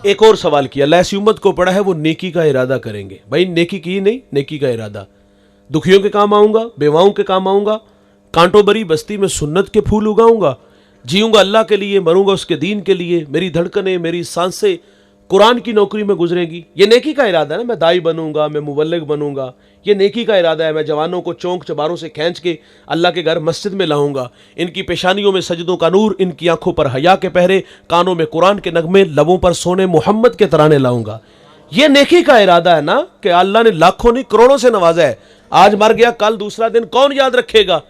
एक और सवाल किया, अल्लाह ऐसी उम्मत को पड़ा है वो नेकी का इरादा करेंगे। भाई नेकी की नहीं, नेकी का इरादा। दुखियों के काम आऊंगा, बेवाओं के काम आऊंगा, कांटों भरी बस्ती में सुन्नत के फूल उगाऊंगा, जीऊंगा अल्लाह के लिए, मरूंगा उसके दीन के लिए, मेरी धड़कनें मेरी सांसें कुरान की नौकरी में गुजरेगी। ये नेकी का इरादा है ना। मैं दाई बनूंगा, मैं मुबल्लिग बनूंगा, ये नेकी का इरादा है। मैं जवानों को चौंक चबारों से खींच के अल्लाह के घर मस्जिद में लाऊंगा, इनकी पेशानियों में सजदों का नूर, इनकी आंखों पर हया के पहरे, कानों में कुरान के नगमे, लबों पर सोने मोहम्मद के तराने लाऊंगा। ये नेकी का इरादा है ना कि अल्लाह ने लाखों नहीं करोड़ों से नवाजा है। आज मर गया, कल दूसरा दिन कौन याद रखेगा।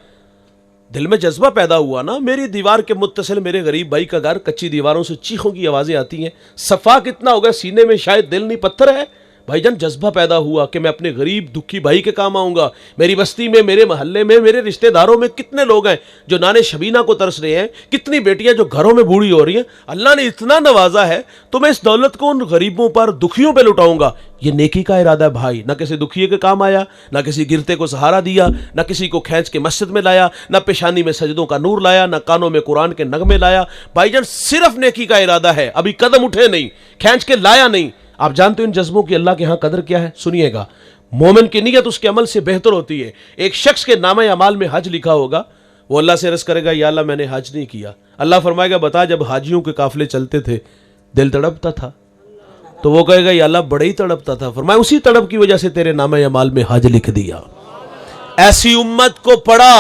दिल में जज्बा पैदा हुआ ना, मेरी दीवार के मुत्तसिल मेरे गरीब भाई का घर, कच्ची दीवारों से चीखों की आवाजें आती हैं, सफा कितना होगा सीने में, शायद दिल नहीं पत्थर है। भाईजान जज्बा पैदा हुआ कि मैं अपने गरीब दुखी भाई के काम आऊंगा। मेरी बस्ती में, मेरे मोहल्ले में, मेरे रिश्तेदारों में कितने लोग हैं जो नाने शबीना को तरस रहे हैं, कितनी बेटियां जो घरों में बूढ़ी हो रही हैं। अल्लाह ने इतना नवाजा है तो मैं इस दौलत को उन गरीबों पर, दुखियों पर लुटाऊंगा। ये नेकी का इरादा है भाई। ना किसी दुखिए के काम आया, ना किसी गिरते को सहारा दिया, ना किसी को खींच के मस्जिद में लाया, ना पेशानी में सजदों का नूर लाया, ना कानों में कुरान के नगमे लाया। भाईजान सिर्फ नेकी का इरादा है, अभी कदम उठे नहीं, खींच के लाया नहीं। आप जानते हो इन जज्बों की अल्लाह के यहां कदर क्या है? सुनिएगा, मोमिन की नीयत उसके अमल से बेहतर होती है। एक शख्स के नामे अमाल में हज लिखा होगा, वो अल्लाह से अर्ज करेगा, या अल्लाह मैंने हज नहीं किया। अल्लाह फरमाएगा, बता जब हाजियों के काफिले चलते थे दिल तड़पता था? तो वो कहेगा, या अल्लाह बड़ा ही तड़पता था। फरमाया, उसी तड़प की वजह से तेरे नामे अमाल में हज लिख दिया। ऐसी उम्मत को पड़ा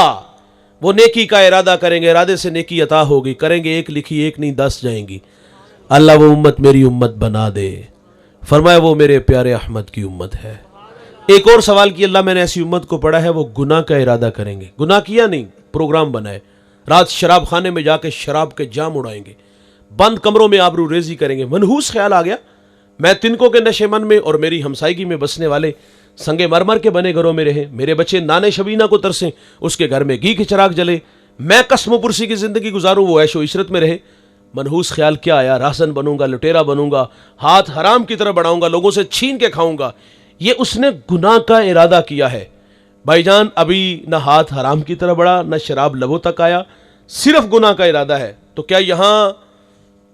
वो नेकी का इरादा करेंगे, इरादे से नेकी अता होगी, करेंगे एक लिखी एक नहीं 10 जाएंगी। अल्लाह वो उम्मत मेरी उम्मत बना दे। फरमाया, वो मेरे प्यारे अहमद की उम्मत है। एक और सवाल किया, अल्लाह मैंने ऐसी उम्मत को पड़ा है वो गुनाह का इरादा करेंगे। गुनाह किया नहीं, प्रोग्राम बनाए, रात शराब खाने में जाके शराब के जाम उड़ाएंगे, बंद कमरों में आबरू रेजी करेंगे। मनहूस ख्याल आ गया, मैं तिनकों के नशे मन में और मेरी हमसायगी में बसने वाले संगे मरमर के बने घरों में रहे, मेरे बच्चे नाने शबीना को तरसें, उसके घर में घी के चिराग जले, मैं कसम पुरसी की जिंदगी गुजारूं, वो ऐशो इशरत में रहे। मनहूस ख्याल क्या आया? रासन बनूंगा, लुटेरा बनूंगा, हाथ हराम की तरह बढ़ाऊंगा, लोगों से छीन के खाऊंगा। ये उसने गुनाह का इरादा किया है। भाईजान अभी ना हाथ हराम की तरह बढ़ा, ना शराब लबों तक आया, सिर्फ गुनाह का इरादा है। तो क्या यहां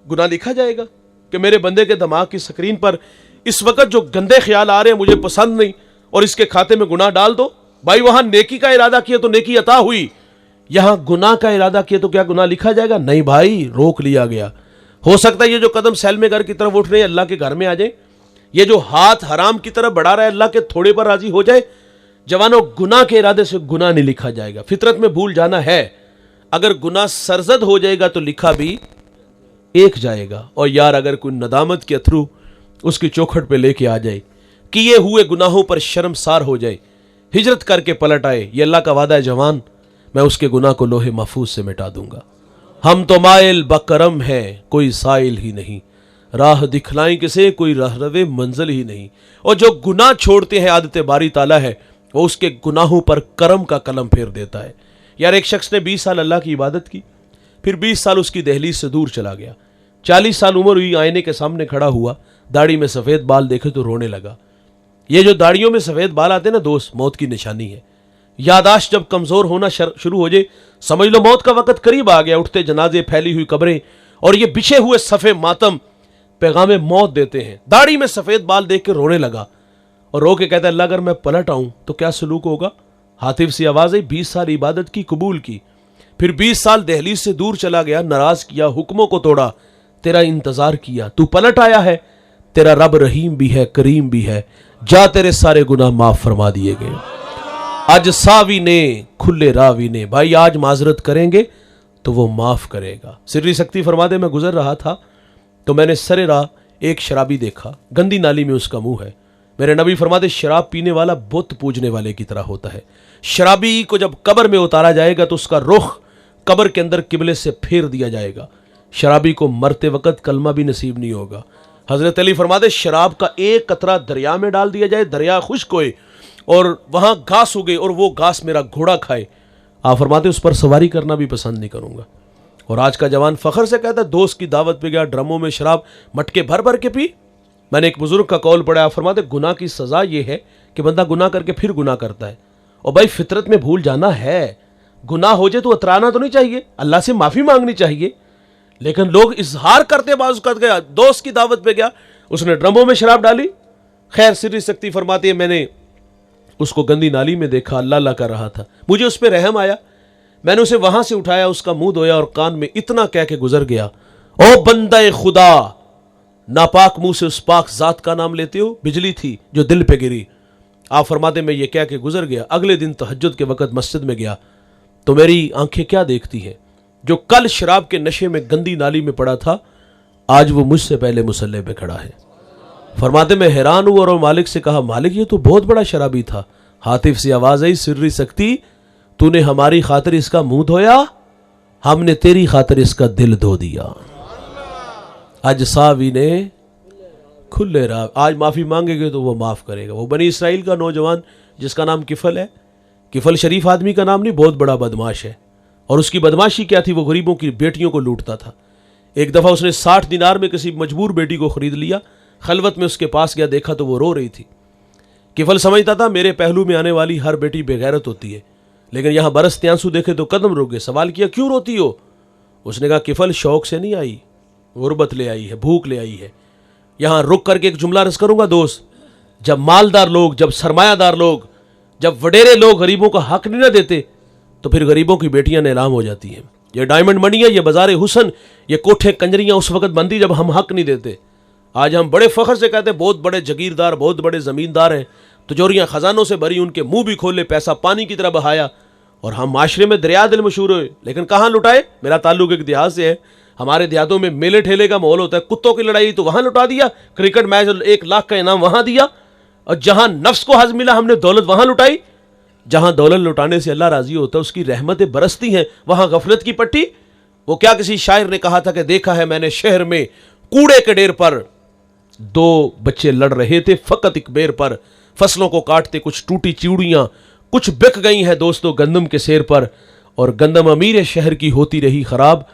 गुनाह लिखा जाएगा कि मेरे बंदे के दिमाग की स्क्रीन पर इस वक्त जो गंदे ख्याल आ रहे हैं मुझे पसंद नहीं और इसके खाते में गुनाह डाल दो? भाई वहां नेकी का इरादा किया तो नेकी अता हुई, यहां गुनाह का इरादा किया तो क्या गुनाह लिखा जाएगा? नहीं भाई, रोक लिया गया। हो सकता है ये जो कदम सैलमे घर की तरफ उठ रहे हैं अल्लाह के घर में आ जाए, ये जो हाथ हराम की तरफ बढ़ा रहा है अल्लाह के थोड़े पर राजी हो जाए। जवानों, गुनाह के इरादे से गुनाह नहीं लिखा जाएगा, फितरत में भूल जाना है। अगर गुनाह सरजद हो जाएगा तो लिखा भी एक जाएगा। और यार अगर कोई नदामत के अथरू उसकी चौखट पे लेके आ जाए, किए हुए गुनाहों पर शर्मसार हो जाए, हिजरत करके पलट आए, ये अल्लाह का वादा है जवान, मैं उसके गुनाह को लोहे महफूज से मिटा दूंगा। हम तो माइल बकरम हैं, कोई साइल ही नहीं, राह दिखलाई किसे, कोई रहरवे मंजिल ही नहीं। और जो गुनाह छोड़ते हैं आदत बारी ताला है, वो उसके गुनाहों पर करम का कलम फेर देता है। यार एक शख्स ने 20 साल अल्लाह की इबादत की, फिर 20 साल उसकी दहलीज से दूर चला गया। 40 साल उम्र हुई, आईने के सामने खड़ा हुआ, दाढ़ी में सफेद बाल देखे तो रोने लगा। ये जो दाढ़ियों में सफेद बाल आते हैं ना दोस्त, मौत की निशानी है। यादाश्त जब कमजोर होना शुरू हो जाए, समझ लो मौत का वक्त करीब आ गया। उठते जनाजे, फैली हुई कब्रें और ये बिछे हुए सफे मातम पैगाम मौत देते हैं। दाढ़ी में सफेद बाल देख के रोने लगा और रो के कहता है, अल्लाह अगर मैं पलट आऊं तो क्या सलूक होगा? हातिफ सी आवाज आई, 20 साल इबादत की, कबूल की, फिर 20 साल दहलीज से दूर चला गया, नाराज किया, हुक्मों को तोड़ा, तेरा इंतजार किया, तू पलट आया है, तेरा रब रहीम भी है, करीम भी है, जा तेरे सारे गुनाह माफ फरमा दिए गए। आज सावी ने खुले रावी ने, भाई आज माजरत करेंगे तो वो माफ करेगा। सिर्री शक्ति फरमा दे, मैं गुजर रहा था तो मैंने सरे राह एक शराबी देखा, गंदी नाली में उसका मुंह है। मेरे नबी फरमाते, शराब पीने वाला बुत पूजने वाले की तरह होता है। शराबी को जब कब्र में उतारा जाएगा तो उसका रुख कब्र के अंदर किबले से फेर दिया जाएगा। शराबी को मरते वक्त कलमा भी नसीब नहीं होगा। हजरत अली फरमाते, शराब का एक कतरा दरिया में डाल दिया जाए, दरिया खुश्क होए और वहां घास उगे और वो घास मेरा घोड़ा खाए, आप फरमाते उस पर सवारी करना भी पसंद नहीं करूंगा। और आज का जवान फखर से कहता है, दोस्त की दावत पे गया, ड्रमों में शराब मटके भर भर के पी। मैंने एक बुजुर्ग का कौल पढ़ा, आप फरमाते गुनाह की सजा ये है कि बंदा गुनाह करके फिर गुनाह करता है। और भाई फितरत में भूल जाना है, गुनाह हो जाए तो अतराना तो नहीं चाहिए, अल्लाह से माफी मांगनी चाहिए, लेकिन लोग इजहार करते बाज़ गया, दोस्त की दावत पे गया, उसने ड्रमों में शराब डाली। खैर सिर्री सख्ती फरमाती है, मैंने उसको गंदी नाली में देखा, अल्लाह अल्लाह कर रहा था, मुझे उस पर रहम आया, मैंने उसे वहां से उठाया, उसका मुंह धोया और कान में इतना कह के गुजर गया, ओ बंदा खुदा, नापाक मुंह से उस पाक जात का नाम लेते हो? बिजली थी जो दिल पे गिरी। आप फरमाते मैं ये कह के गुजर गया। अगले दिन तहज्जुद के वक्त मस्जिद में गया तो मेरी आंखें क्या देखती हैं, जो कल शराब के नशे में गंदी नाली में पड़ा था, आज वो मुझसे पहले मुसल्ले पे खड़ा है। फरमाते मैं हैरान हुआ और मालिक से कहा, मालिक ये तो बहुत बड़ा शराबी था। हातिफ से आवाज आई, सिर्री सख्ती, तूने हमारी खातिर इसका मुंह धोया, हमने तेरी खातिर इसका दिल धो दिया। आज सावी ने खुले राह, आज माफी मांगेगे तो वो माफ करेगा। वो बनी इसराइल का नौजवान जिसका नाम किफल है, किफल शरीफ आदमी का नाम नहीं, बहुत बड़ा बदमाश है। और उसकी बदमाशी क्या थी, वो गरीबों की बेटियों को लूटता था। एक दफा उसने 60 दिनार में किसी मजबूर बेटी को खरीद लिया। खलवत में उसके पास गया, देखा तो वो रो रही थी। किफल समझता था मेरे पहलू में आने वाली हर बेटी बेगैरत होती है, लेकिन यहां बरसते आंसू देखे तो कदम रुक गए। सवाल किया, क्यों रोती हो? उसने कहा, किफल शौक से नहीं आई, गुर्बत ले आई है, भूख ले आई है। यहां रुक करके एक जुमला रस करूंगा दोस्त, जब मालदार लोग, जब सरमायादार लोग, जब वडेरे लोग गरीबों का हक नहीं ना देते, तो फिर गरीबों की बेटियां नीलाम हो जाती हैं। ये डायमंड मनी है, ये बाजार हुसन, ये कोठे कंजरियां उस वक्त बनती जब हम हक नहीं देते। आज हम बड़े फख्र से कहते हैं बहुत बड़े जगीरदार, बहुत बड़े जमींदार हैं, तिजोरियां खजानों से भरी, उनके मुंह भी खोले, पैसा पानी की तरह बहाया, और हम माशरे में दरिया दिल मशहूर हुए, लेकिन कहाँ लुटाए? मेरा ताल्लुक एक देहात से है। हमारे देहातों में मेले ठेले का माहौल होता है, कुत्तों की लड़ाई तो वहां लुटा दिया, क्रिकेट मैच 1 लाख का इनाम वहां दिया, और जहां नफ्स को हज मिला हमने दौलत वहां लुटाई। जहां दौलत लुटाने से अल्लाह राजी होता है, उसकी रहमतें बरसती हैं, वहां गफलत की पट्टी। वो क्या किसी शायर ने कहा था कि देखा है मैंने शहर में कूड़े के ढेर पर 2 बच्चे लड़ रहे थे फकत एक बेर पर, फसलों को काटते कुछ टूटी चिड़ियां, कुछ बिक गई है दोस्तों गंदम के सेर पर, और गंदम अमीर शहर की होती रही खराब,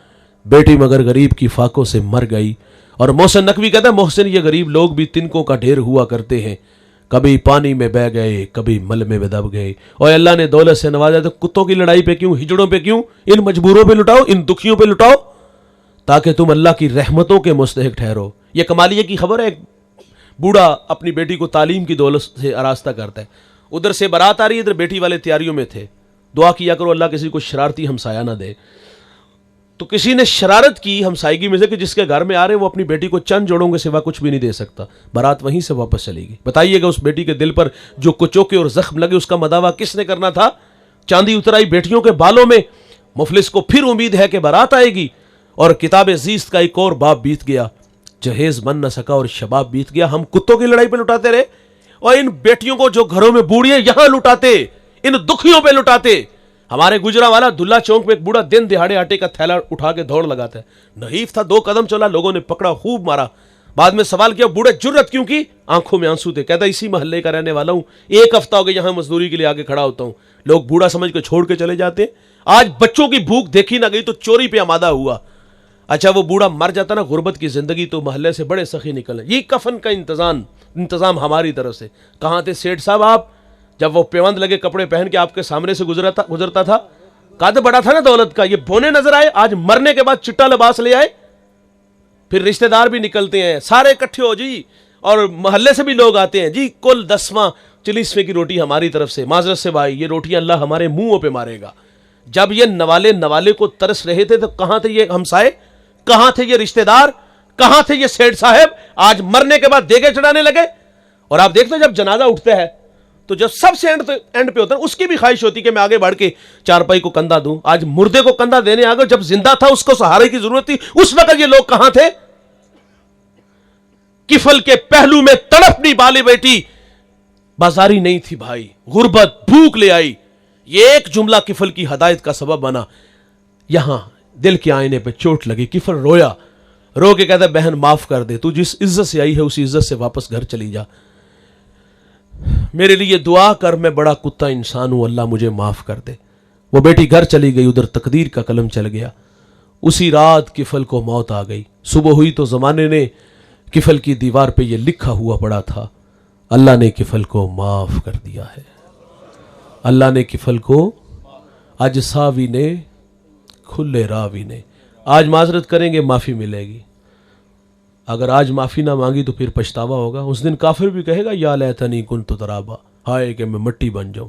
बेटी मगर गरीब की फाकों से मर गई। और मोहसिन नकवी कहता है, मोहसिन ये गरीब लोग भी तिनकों का ढेर हुआ करते हैं, कभी पानी में बह गए, कभी मल में दब गए। और अल्लाह ने दौलत से नवाजा तो कुत्तों की लड़ाई पे क्यों, हिजड़ों पे क्यों? इन मजबूरों पे लुटाओ, इन दुखियों पे लुटाओ, ताकि तुम अल्लाह की रहमतों के मुस्तहिक ठहरो। यह कमालिये की खबर है, एक बूढ़ा अपनी बेटी को तालीम की दौलत से आरास्ता करता है, उधर से बारात आ रही है, इधर बेटी वाले तैयारियों में थे, दुआ किया करो अल्लाह किसी को शरारती हमसाया ना दे। तो किसी ने शरारत की हमसायगी में से कि जिसके घर में आ रहे वो अपनी बेटी को चंद जोड़ों के सिवा कुछ भी नहीं दे सकता, बारात वहीं से वापस चलेगी। बताइएगा उस बेटी के दिल पर जो कुचोके और जख्म लगे उसका मदावा किसने करना था? चांदी उतर आई बेटियों के बालों में। मुफलिस को फिर उम्मीद है कि बारात आएगी, और किताब अजीज का एक और बाब बीत गया, जहेज बन न सका और शबाब बीत गया। हम कुत्तों की लड़ाई पे लुटाते रहे, और इन बेटियों को जो घरों में बूढ़ियां यहां लुटाते, इन दुखियों पे लुटाते। हमारे गुजरावाला दुल्ला चौक में एक बूढ़ा दिन दिहाड़े आटे का थैला उठा के दौड़ लगाता है, नहीफ था, 2 कदम चला, लोगों ने पकड़ा, खूब मारा। बाद में सवाल किया बूढ़े जुर्रत क्यों की? आंखों में आंसू थे, कहता इसी मोहल्ले का रहने वाला हूं, 1 हफ्ता हो गया यहां मजदूरी के लिए आगे खड़ा होता हूं। लोग बूढ़ा समझ के छोड़ के चले जाते। आज बच्चों की भूख देखी ना गई तो चोरी पे आमादा हुआ। अच्छा वो बूढ़ा मर जाता ना गुर्बत की जिंदगी, तो मोहल्ले से बड़े सखी निकले। ये कफन का इंतजाम हमारी तरफ से। कहां थे सेठ साहब आप जब वो पेवंद लगे कपड़े पहन के आपके सामने से गुजरता था? कद बड़ा था ना दौलत का। ये बोने नजर आए, आज मरने के बाद चिट्टा लिबास ले आए। फिर रिश्तेदार भी निकलते हैं, सारे इकट्ठे हो जी, और मोहल्ले से भी लोग आते हैं जी। कुल 10वां 40वें की रोटी हमारी तरफ से, माजरत से भाई ये रोटियां अल्लाह हमारे मुंहों पे मारेगा। जब ये नवाले को तरस रहे थे तो कहां थे ये हमसाए, कहां थे ये रिश्तेदार, कहां थे ये सेठ साहब? आज मरने के बाद देगे चढ़ाने लगे। और आप देखते हो जब जनाजा उठता है तो जब सबसे एंड पे होता है, उसकी भी ख्वाहिश होती कि मैं आगे बढ़ के चारपाई को कंधा दूं। आज मुर्दे को कंधा देने आ गए, जब जिंदा था उसको सहारे की जरूरत थी। उस वक्त ये लोग कहां थे? किफल के पहलू में तड़पनी वाली बेटी बाजारी नहीं थी भाई, गुर्बत भूख ले आई। ये एक जुमला किफल की हदायत का सबब बना। यहां दिल के आईने पे चोट लगी, किफल रोया, रो के कहता बहन माफ कर दे, तू जिस इज्जत से आई है उसी इज्जत से वापस घर चली जा, मेरे लिए दुआ कर, मैं बड़ा कुत्ता इंसान हूं, अल्लाह मुझे माफ कर दे। वो बेटी घर चली गई, उधर तकदीर का कलम चल गया। उसी रात किफल को मौत आ गई। सुबह हुई तो जमाने ने किफल की दीवार पे ये लिखा हुआ पड़ा था, अल्लाह ने किफल को माफ कर दिया है। अल्लाह ने किफल को, आज सावी ने खुले रावी ने आज माजरत करेंगे माफ़ी मिलेगी, अगर आज माफ़ी ना मांगी तो फिर पछतावा होगा। उस दिन काफिर भी कहेगा या लैतनी कुन्तु तराबा, हाय कि मैं मिट्टी बन जाऊं।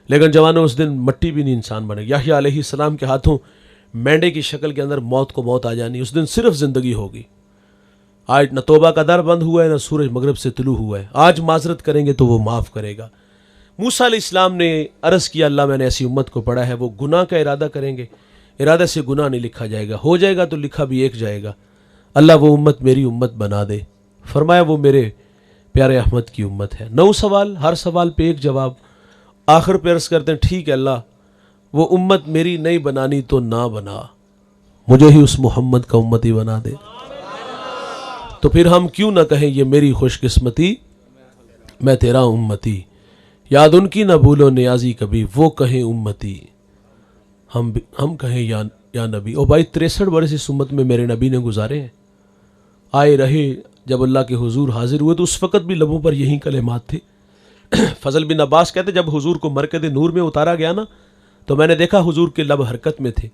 लेकिन जवानों उस दिन मिट्टी भी नहीं इंसान बनेगा। याह्या अलैहिस्सलाम के हाथों मेंढे की शक्ल के अंदर मौत को मौत आ जानी, उस दिन सिर्फ जिंदगी होगी। आज न तौबा का दर बंद हुआ है, न सूरज मगरब से तुलू हुआ है। आज माजरत करेंगे तो वो माफ़ करेगा। मूसा अलैहिस्सलाम ने अर्ज़ किया, अल्लाह मैंने ऐसी उम्मत को पढ़ा है वो गुनाह का इरादा करेंगे, इरादे से गुनाह नहीं लिखा जाएगा, हो जाएगा तो लिखा भी एक जाएगा। अल्लाह वो उम्मत मेरी उम्मत बना दे। फरमाया वो मेरे प्यारे अहमद की उम्मत है। 9 सवाल, हर सवाल पे एक जवाब। आखिर पे अर्ज़ करते हैं, ठीक है अल्लाह वो उम्मत मेरी नहीं बनानी तो ना बना, मुझे ही उस मोहम्मद का उम्मती बना दे। तो फिर हम क्यों ना कहें ये मेरी खुशकिस्मती, मैं तेरा उम्मती, याद उनकी ना भूलो नियाजी कभी, वो कहें उम्मती, हम कहें या नबी। ओ भाई 63 बरस इस उम्मत में मेरे नबी ने गुजारे हैं। आए रहे जब अल्लाह के हुजूर हाजिर हुए तो उस वक़्त भी लबों पर यही कलेमात थे। फजल बिन अब्बास कहते जब हुजूर को मरकद नूर में उतारा गया ना तो मैंने देखा हुजूर के लब हरकत में थे,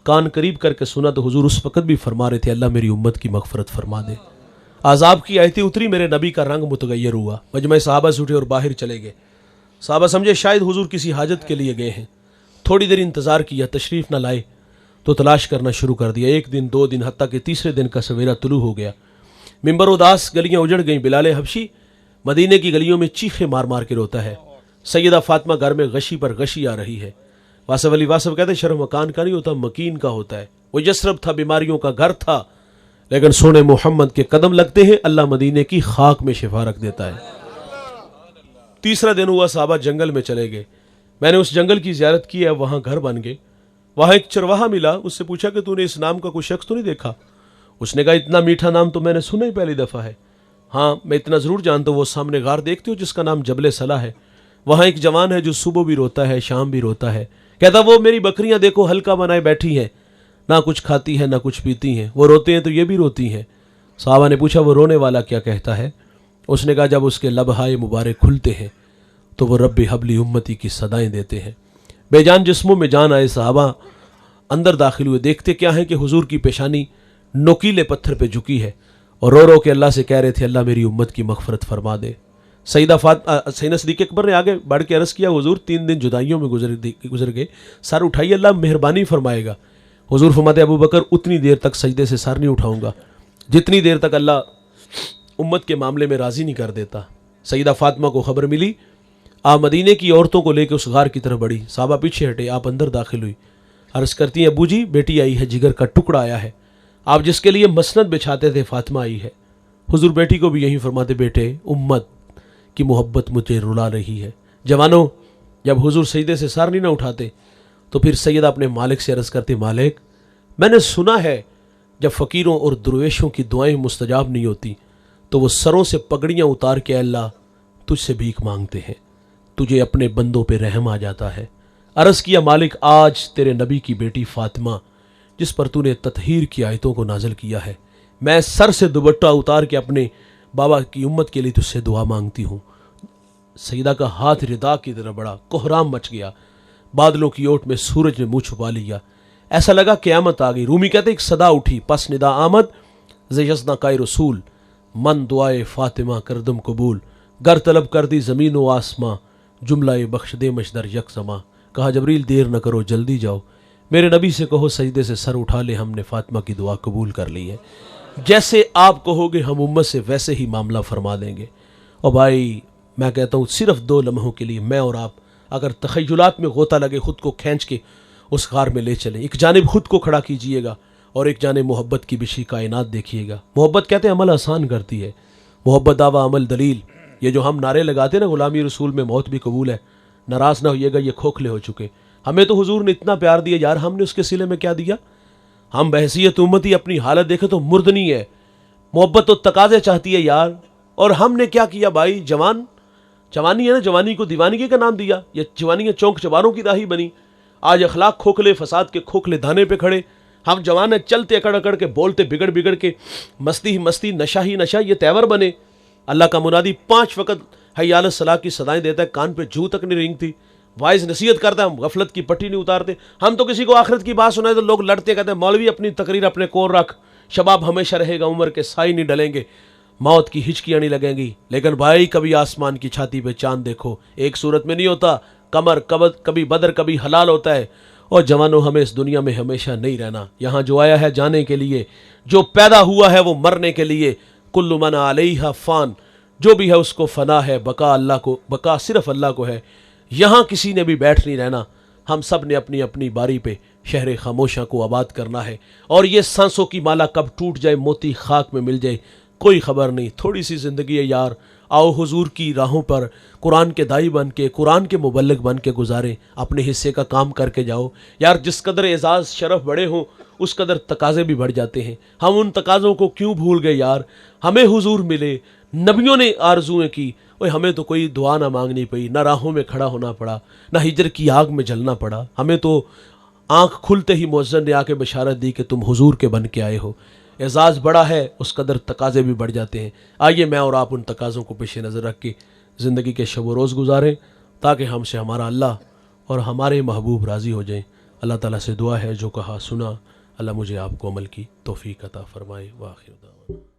कान करीब करके सुना तो हुजूर उस वक़्त भी फरमा रहे थे, अल्लाह मेरी उम्मत की मगफरत फरमा दे। आज़ाब की आयतें उतरी, मेरे नबी का रंग मुतगय्यर हुआ। मजमा सहाबा से उठे और बाहर चले गए। सहाबा समझे शायद हुजूर किसी हाजत के लिए गए हैं। थोड़ी देर इंतज़ार किया, तशरीफ़ न लाए तो तलाश करना शुरू कर दिया। 1 दिन 2 दिन, हत्ता कि तीसरे दिन का सवेरा तुलू हो गया। मिंबर उदास, गलियां उजड़ गईं। बिलाल हबशी मदीने की गलियों में चीखे मार मार के रोता है। सैयदा फातिमा घर में गशी पर गशी आ रही है। वासफ अली वासफ कहते शर्म मकान का नहीं होता, मकीन का होता है। वो यसरब था, बीमारियों का घर था, लेकिन सोने मोहम्मद के कदम लगते हैं, अल्लाह मदीने की खाक में शिफा रख देता है। तीसरा दिन हुआ, साहबा जंगल में चले गए। मैंने उस जंगल की ज़ियारत की है, वहाँ घर बन गए। वहाँ एक चरवाहा मिला, उससे पूछा कि तूने इस नाम का कोई शख्स तो नहीं देखा? उसने कहा इतना मीठा नाम तो मैंने सुना ही पहली दफ़ा है। हाँ मैं इतना ज़रूर जानता हूँ, वो सामने गार देखते हो जिसका नाम जबले सला है, वहाँ एक जवान है जो सुबह भी रोता है शाम भी रोता है। कहता वो मेरी बकरियाँ देखो हल्का बनाए बैठी हैं, ना कुछ खाती है ना कुछ पीती हैं, वो रोते हैं तो ये भी रोती हैं। साहबा ने पूछा वो रोने वाला क्या कहता है? उसने कहा जब उसके लबहाए मुबारक खुलते हैं तो वो रब्बी हबली उम्मती की सदाएं देते हैं। बेजान जिस्मों में जान आए साहबा अंदर दाखिल हुए। देखते क्या है कि हुजूर की पेशानी नोकीले पत्थर पे झुकी है और रो रो के अल्लाह से कह रहे थे अल्लाह मेरी उम्मत की मगफरत फरमा दे। सैयदा सिद्दीक़ अकबर ने आगे बढ़ के अर्ज़ किया हुजूर 3 दिन जुदाइयों में गुजर गए, सर उठाइए अल्लाह मेहरबानी फरमाएगा। हुजूर फरमाते अबू बकर उतनी देर तक सजदे से सर नहीं उठाऊंगा जितनी देर तक अल्लाह उम्मत के मामले में राज़ी नहीं कर देता। सैयदा फातिमा को खबर मिली, आप मदीने की औरतों को लेकर उस गार की तरफ बढ़ी। साहबा पीछे हटे, आप अंदर दाखिल हुई। अर्ज़ करती हैं अबू जी बेटी आई है, जिगर का टुकड़ा आया है, आप जिसके लिए मसनद बिछाते थे फातिमा आई है। हुजूर बेटी को भी यही फरमाते बेटे उम्मत की मोहब्बत मुझे रुला रही है। जवानों जब हुजूर सजदे से सर नहीं ना उठाते तो फिर सैयदा अपने मालिक से अर्ज़ करते मालिक मैंने सुना है जब फ़कीरों और दुर्वेशों की दुआएं मुस्तजाब नहीं होती तो वो सरों से पगड़ियाँ उतार के अल्लाह तुझसे भीख मांगते हैं, तुझे अपने बंदों पे रहम आ जाता है। अर्ज़ किया मालिक आज तेरे नबी की बेटी फातिमा जिस पर तूने ततहीर की आयतों को नाजल किया है, मैं सर से दुपट्टा उतार के अपने बाबा की उम्मत के लिए तुझसे दुआ मांगती हूँ। सईदा का हाथ रिदा की तरह बढ़ा, कोहराम मच गया, बादलों की ओट में सूरज ने मुँह छुपा लिया, ऐसा लगा क़यामत आ गई। रूमी कहते एक सदा उठी पस निदा आमद ज़यज़ना का रसूल, मन दुआए फातिमा करदम कबूल, गर तलब कर दी ज़मीन व आसमां, जुमला बख्श दे मशदर यकसमा। कहा जबरील देर न करो जल्दी जाओ, मेरे नबी से कहो सजदे से सर उठा ले, हमने फातिमा की दुआ कबूल कर ली है। जैसे आप कहोगे हम उम्मत से वैसे ही मामला फरमा देंगे। और भाई मैं कहता हूँ सिर्फ 2 लम्हों के लिए मैं और आप अगर तख़य्युलात में गोता लगे खुद को खींच के उस गार में ले चलें, एक जानिब खुद को खड़ा कीजिएगा और एक जानिब मोहब्बत की बिछी कायनात देखिएगा। मोहब्बत कहते हैं अमल आसान करती है, मोहब्बत दावा अमल दलील। ये जो हम नारे लगाते हैं ना गुलामी रसूल में मौत भी कबूल है, नाराज़ ना होइएगा ये खोखले हो चुके। हमें तो हुजूर ने इतना प्यार दिया यार, हमने उसके सिले में क्या दिया? हम बहसीयत उम्मती अपनी हालत देखे तो मुर्दनी है, मोहब्बत तो तकाजे चाहती है यार। और हमने क्या किया भाई? जवानी है ना, जवानी को दीवानगी का नाम दिया, ये जवानी चौंक चबारों की राही बनी। आज अखलाक खोखले फसाद के खोखले धाने पे खड़े हम जवान है, चलते अकड़ अकड़ के बोलते बिगड़ बिगड़ के, मस्ती ही मस्ती नशा ही नशा, ये तेवर बने। अल्लाह का मुनादी 5 वक्त हय्या अलस सलाह की सदाएं देता है, कान पे जू तक नहीं रेंगती। वाइज नसीहत करता है, हम गफलत की पट्टी नहीं उतारते। हम तो किसी को आखिरत की बात सुनाए तो लोग लड़ते, कहते हैं मौलवी अपनी तकरीर अपने कोर रख, शबाब हमेशा रहेगा, उम्र के साई नहीं डलेंगे, मौत की हिचकियाँ नहीं लगेंगी। लेकिन भाई कभी आसमान की छाती पे चांद देखो, एक सूरत में नहीं होता, कमर कभी बदर कभी हलाल होता है। और जवानों, हमें इस दुनिया में हमेशा नहीं रहना, यहाँ जो आया है जाने के लिए, जो पैदा हुआ है वो मरने के लिए। कुल्लु मन अलैहा फ़ान, जो भी है उसको फना है, बका अल्लाह को, बका सिर्फ अल्लाह को है। यहाँ किसी ने भी बैठ नहीं रहना, हम सब ने अपनी अपनी बारी पे शहर खामोशा को आबाद करना है। और ये सांसों की माला कब टूट जाए, मोती खाक में मिल जाए, कोई खबर नहीं। थोड़ी सी ज़िंदगी है यार, आओ हुजूर की राहों पर कुरान के दाई बन के, कुरान के मुबल्लिग बन के गुजारें, अपने हिस्से का काम करके जाओ यार। जिस कदर एजाज़ शरफ बड़े हों उस कदर तकाजे भी बढ़ जाते हैं। हम उन तकाज़ों को क्यों भूल गए यार। हमें हुजूर मिले, नबियों ने आरजुएं की, ओए हमें तो कोई दुआ ना मांगनी पड़ी, ना राहों में खड़ा होना पड़ा, ना हिजर की आग में जलना पड़ा। हमें तो आँख खुलते ही मुअज्जिन ने आके बशारत दी कि तुम हुजूर के बन के आए हो। एजाज़ बड़ा है, उस कदर तकाजे भी बढ़ जाते हैं। आइए मैं और आप उन तकाज़ों को पेश नज़र रख के ज़िंदगी के शब व रोज़ गुजारें, ताकि हमसे हमारा अल्लाह और हमारे महबूब राज़ी हो जाएं। अल्लाह ताला से दुआ है, जो कहा सुना, अल्लाह मुझे आपको अमल की तौफ़ीक़ अता फ़रमाए। व आखिर दावाना।